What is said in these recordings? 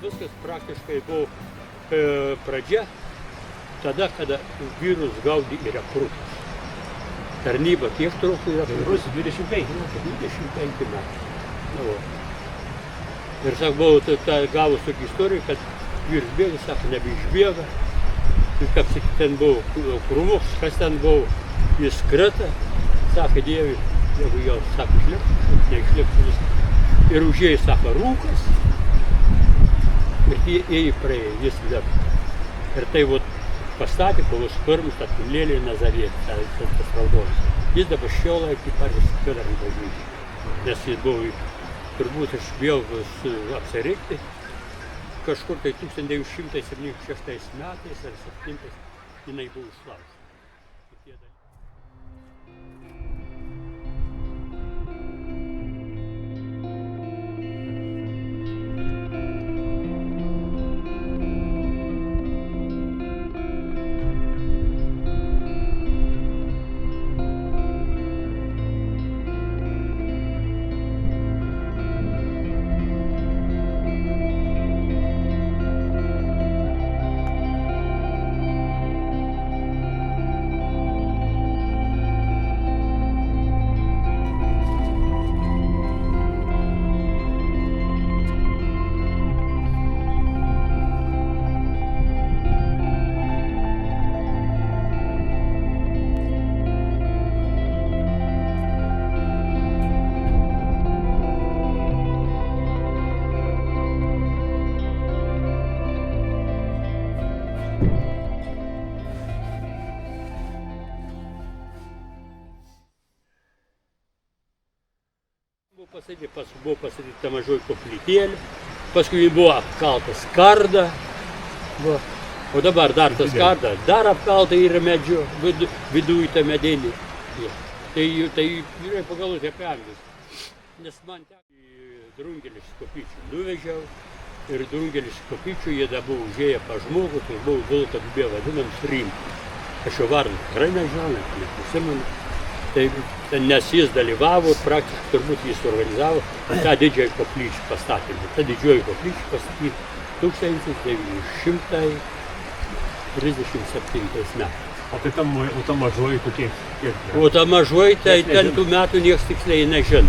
viskas praktiškai buvo pradžia tada, kada vyrus gaudė į rekrutus. Tarnyba kiek trūko į rekrutus? 25 metų. Nu, ir sako, buvo gavus tokia istorija, kad vyras bėga, sako, nebeišbėga. Ir kaip sakyti, ten buvo krūmus, kas ten buvo, jis krita, sako, Dieve, jeigu jau, sako, išlips, neišlips viską. Ir užėjai, sako, rūkas, ir jie praėjo, jis lips. Ir tai pastatė, buvo sparmus, tą tunelį Nazarėtį, tas raudonis. Jis dabar šiolai kaip patys Federant bažnyčiai. Nes jis buvo, turbūt aš bijau apsirikti, kažkur tai 1976 metais ar 7 jinai buvo išlaužta. Buvo pastatyta mažoji koplytėlė, paskui buvo apkalta skarda, o dabar dar ta skarda, dar apkalta yra medžio, viduje ta medinė. Tai yra pagalvoti apie amžius. Nes man į Drungelis koplyčių nuvežiau ir Drungelis koplyčių jie da buvo užėję pas žmogų, tai buvo vilka dubė vadinams Rimka. Aš jo vardą tikrai nežinau, neprisimenu. Nes jis dalyvavo, praktiškai turbūt jis organizavo tą didžiąją koplyčių pastatymą. Ta didžioji koplyčia pastatyta 1937 metais. O tai ta mažoji kokie? O ta mažoji, tai ten tų metų nieks tiksliai nežino.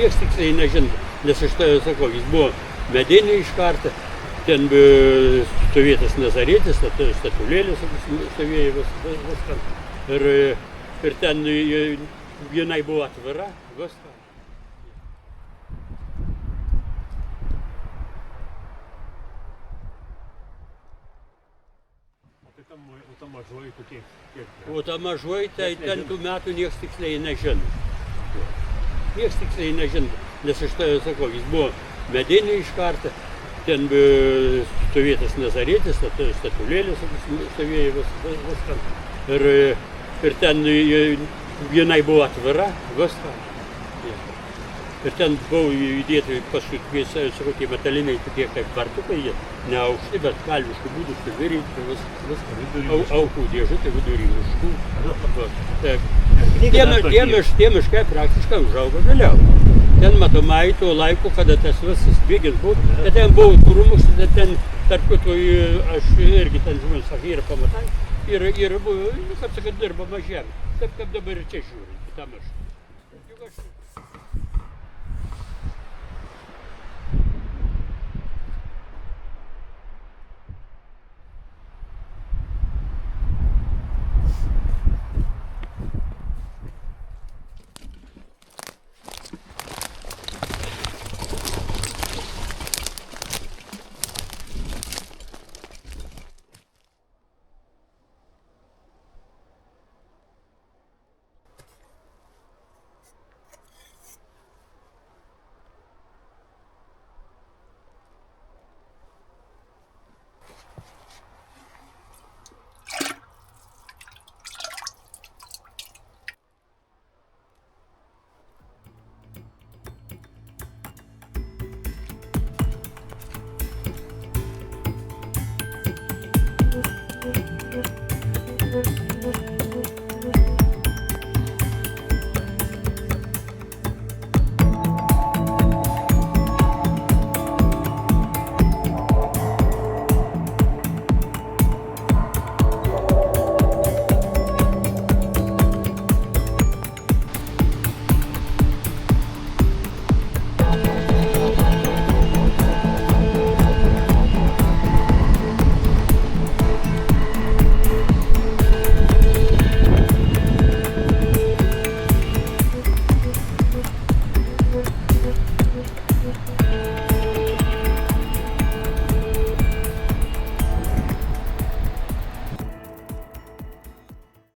Nieks tiksliai nežino, nes aš tai sakau, jis buvo medinė iš karto, ten buvo stovėtas Nazarėtis, statulėlės stovėjo viskas. Ir ten jinai buvo atvira, viską. O ta mažoji kokie? O ta mažoji, tai ten tų metų nieks tiksliai nežino. Nieks tiksliai nežino, nes aš tai sakau, jis buvo medinė iš karto, ten buvo stovėtas Nazarėtis, statulėlės stovėjo viskas. Ir ten jinai buvo atvira, viską. Ir ten buvo įdėti paskui tie metaliniai tokie kaip vartukai, jie ne aukšti, bet kalviškų būdų suviryti, viską. Aukų dėžutė vidury miškų. Tie miškai praktiškai užaugo vėliau. Ten matomai tuo laiku, kada tas visas bėgis buvo, ten buvo krūmus, ten tarp kitų aš irgi ten žmonės sakė, yra pamatai. Ir buvo, kaip sakant, dirbama žemė. Taip kaip dabar ir čia žiūrint, į tą mišką.